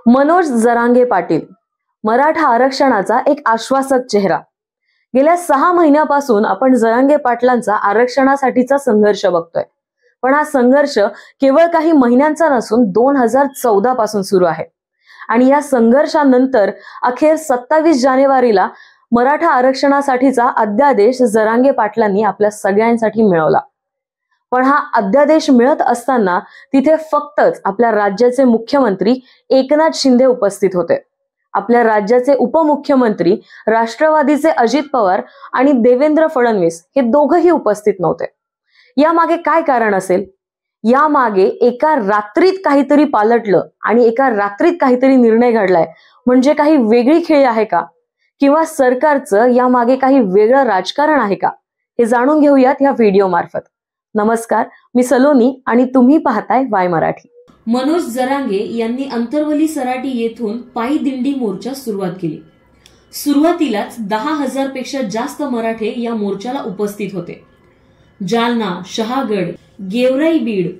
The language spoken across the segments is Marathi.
मनोज जरांगे पाटील, मराठा आरक्षणाचा एक आश्वासक चेहरा। गेल्या 6 महिन्यापासून आपण जरांगे पाटलांचा आरक्षणासाठीचा संघर्ष बघतोय, पण हा संघर्ष केवळ काही महिन्यांचा नसून 2014 पासून सुरू आहे आणि या संघर्षानंतर अखेर 27 जानेवारीला मराठा आरक्षणासाठीचा अध्यादेश जरांगे पाटलांनी आपल्या सगळ्यांसाठी मिळवला। पण हा अध्यादेश मिळत असताना तिथे फक्तच आपल्या राज्याचे मुख्यमंत्री एकनाथ शिंदे उपस्थित होते। आपल्या राज्याचे उपमुख्यमंत्री राष्ट्रवादीचे अजित पवार आणि देवेंद्र फडणवीस हे दोघंही उपस्थित नव्हते। यामागे काय कारण असेल? यामागे एका रात्रीत काहीतरी पालटलं आणि एका रात्रीत काहीतरी निर्णय घडलाय म्हणजे काही वेगळी खेळी आहे का? किंवा सरकारचं यामागे काही वेगळं राजकारण आहे का? हे जाणून घेऊयात या व्हिडिओ मार्फत। नमस्कार, मी सलोनी आणि तुम्ही पाहताय वाय मराठी। मनोज जरांगे यांनी अंतरवली सराटी येथून पायी दिंडी मोर्चा सुरुवात केली। सुरुवातीलाच 10,000 पेक्षा जास्त मराठे या मोर्चाला उपस्थित होते। जालना, शहागड, गेवराई, बीड,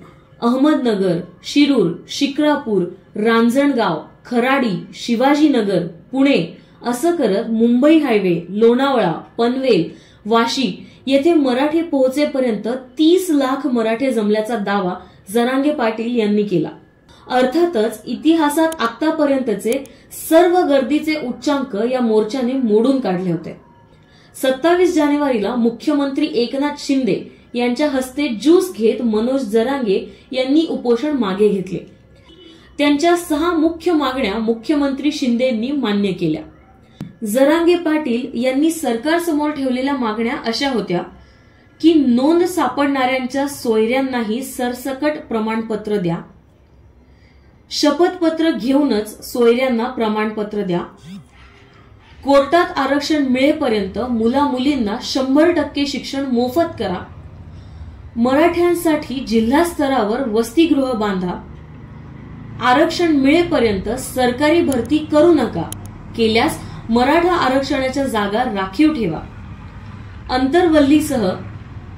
अहमदनगर, शिरूर, शिक्रापूर, रांजणगाव, खराडी, शिवाजीनगर, पुणे असं करत मुंबई हायवे, लोणावळा, पनवेल, वाशी येथे मराठे पोहोचेपर्यंत 30 लाख मराठे जमल्याचा दावा जरांगे पाटील यांनी केला। अर्थातच इतिहासात आतापर्यंतचे सर्व गर्दीचे उच्चांक या मोर्चाने मोडून काढले होते। 27 जानेवारीला मुख्यमंत्री एकनाथ शिंदे यांच्या हस्ते ज्यूस घेत मनोज जरांगे यांनी उपोषण मागे घेतले। त्यांच्या 6 मुख्य मागण्या मुख्यमंत्री शिंदेंनी मान्य केल्या। जरांगे पाटील यांनी सरकारसमोर ठेवलेल्या मागण्या अशा होत्या की नोंद सापडणाऱ्यांच्या सोयऱ्यांनाही सरसकट प्रमाणपत्र द्या, शपथपत्र घेऊनच सोयऱ्यांना प्रमाणपत्र द्या, कोर्टात आरक्षण मिळेपर्यंत मुला-मुलींना 100% शिक्षण मोफत करा, मराठ्यांसाठी जिल्हा स्तरावर वसतिगृह बांधा, आरक्षण मिळेपर्यंत सरकारी भरती करू नका, केल्यास मराठा आरक्षणाच्या जागा राखीव ठेवा, अंतरवल्लीसह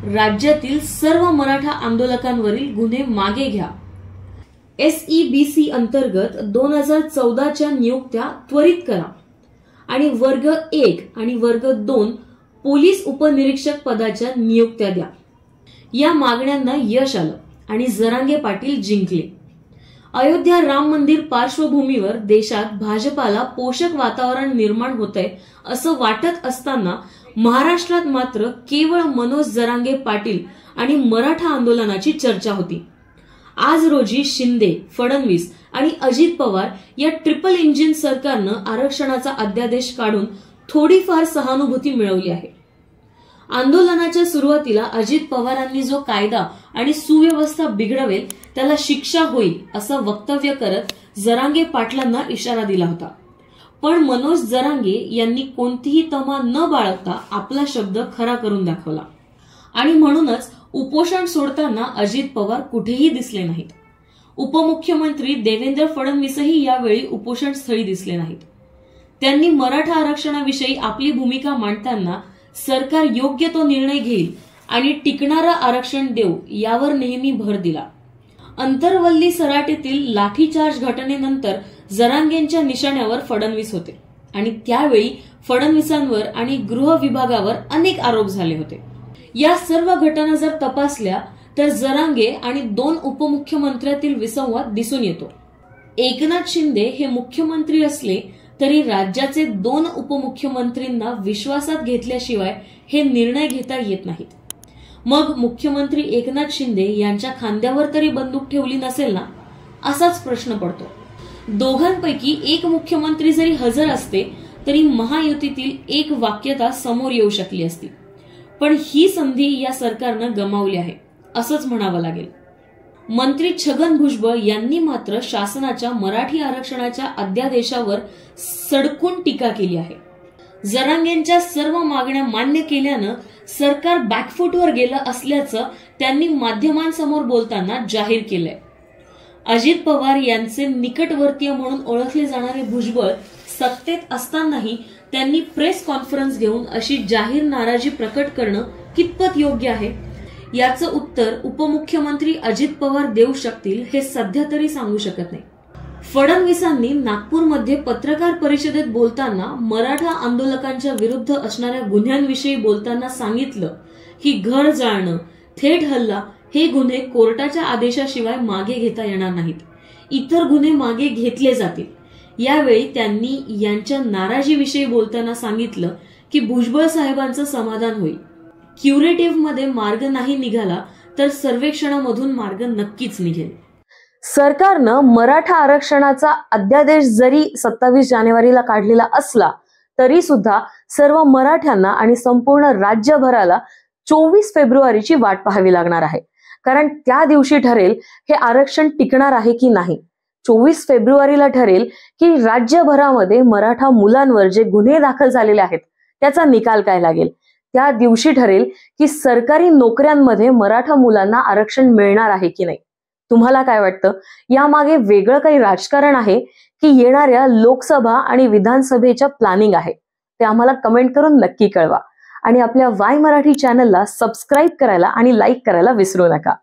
राज्यातील सर्व मराठा आंदोलकांवरील गुन्हे मागे घ्या, SEBC अंतर्गत 2014च्या नियुक्त्या त्वरित करा आणि वर्ग 1 आणि वर्ग 2 पोलीस उपनिरीक्षक पदाच्या नियुक्त्या द्या। या मागण्यांना यश आलं आणि जरांगे पाटील जिंकले। अयोध्या राम मंदिर पार्श्वभूमीवर देशात भाजपाला पोषक वातावरण निर्माण होतंय असं वाटत असताना महाराष्ट्रात मात्र केवळ मनोज जरांगे पाटील आणि मराठा आंदोलनाची चर्चा होती। आज रोजी शिंदे, फडणवीस आणि अजित पवार या ट्रिपल इंजिन सरकारनं आरक्षणाचा अध्यादेश काढून थोडीफार सहानुभूती मिळवली आहे। आंदोलनाच्या सुरुवातीला अजित पवारांनी जो कायदा आणि सुव्यवस्था बिघडवेल त्याला शिक्षा होईल असं वक्तव्य करत जरांगे पाटलांना इशारा दिला होता, पण मनोज जरांगे यांनी कोणतीही तमा न बाळगता आपला शब्द खरा करून दाखवला आणि म्हणूनच उपोषण सोडताना अजित पवार कुठेही दिसले नाहीत। उपमुख्यमंत्री देवेंद्र फडणवीसही यावेळी उपोषण स्थळी दिसले नाहीत। त्यांनी मराठा आरक्षणाविषयी आपली भूमिका मांडताना सरकार योग्य तो निर्णय घेईल आणि टिकणारं आरक्षण देऊ यावर नेहमी भर दिला। अंतरवल्ली सराटीतील लाठीचार्ज घटनेनंतर जरांगेंच्या निशाण्यावर फडणवीस होते आणि त्यावेळी फडणवीसांवर आणि गृह विभागावर अनेक आरोप झाले होते। या सर्व घटना जर तपासल्या तर जरांगे आणि 2 उपमुख्यमंत्र्यातील विसंवाद दिसून येतो। एकनाथ शिंदे हे मुख्यमंत्री असले तरी राज्याचे 2 उपमुख्यमंत्रींना विश्वासात घेतल्याशिवाय हे निर्णय घेता येत नाहीत। मग मुख्यमंत्री एकनाथ शिंदे यांच्या खांद्यावर तरी बंदूक ठेवली नसेल ना, असाच प्रश्न पडतो। दोघांपैकी एक मुख्यमंत्री जरी हजर असते तरी महायुतीतील एक वाक्यता समोर येऊ शकली असती, पण ही संधी या सरकारनं गमावली आहे असंच म्हणावं लागेल। मंत्री छगन भुजबळ यांनी मात्र शासनाच्या मराठी आरक्षणाच्या अध्यादेशावर सडकून टीका केली आहे। जरांगेंच्या सर्व मागण्या मान्य केल्यानं सरकार बॅकफूटवर गेलं असल्याचं त्यांनी माध्यमांसमोर बोलताना जाहीर केलंय। अजित पवार यांचे निकटवर्तीय म्हणून ओळखले जाणारे भुजबळ सत्तेत असतानाही त्यांनी प्रेस कॉन्फरन्स घेऊन अशी जाहीर नाराजी प्रकट करणं कितपत योग्य आहे याचं उत्तर उपमुख्यमंत्री अजित पवार देऊ शकतील हे सध्या तरी सांगू शकत नाही। फडणवीसांनी नागपूरमध्ये पत्रकार परिषदेत बोलताना मराठा आंदोलकांच्या विरुद्ध असणाऱ्या गुन्ह्यांविषयी बोलताना सांगितलं की घर जाळणं, थेट हल्ला हे गुन्हे कोर्टाच्या आदेशाशिवाय मागे घेता येणार नाहीत. इतर गुन्हे मागे घेतले जातील. यावेळी त्यांनी यांच्या नाराजीविषयी बोलताना सांगितलं की भुजबळ साहेबांचं समाधान होईल. क्युरेटिव्हमध्ये मार्ग नाही निघाला तर सर्वेक्षणामधून मार्ग नक्कीच निघेल. सरकारनं मराठा आरक्षणाचा अध्यादेश जरी 27 जानेवारीला काढलेला असला तरी सुद्धा सर्व मराठ्यांना आणि संपूर्ण राज्यभराला 24 फेब्रुवारीची वाट पाहावी लागणार आहे. कारण त्या दिवशी ठरेल हे आरक्षण टिकणार आहे की नाही. 24 फेब्रुवारीला ठरेल की राज्यभरामध्ये मराठा मुलांवर जे गुन्हे दाखल झालेले आहेत त्याचा निकाल काय लागेल. त्या दिवशी ठरेल की सरकारी नोकऱ्यांमध्ये मराठा मुलांना आरक्षण मिळणार आहे की नाही. तुम्हाला काय वाटतं, यामागे वेगळं काही राजकारण आहे की येणाऱ्या लोकसभा आणि विधानसभेच्या प्लॅनिंग आहे? ते आम्हाला कमेंट करून नक्की कळवा आणि आपल्या वाय मराठी चॅनलला सबस्क्राईब करायला आणि लाईक करायला विसरू नका.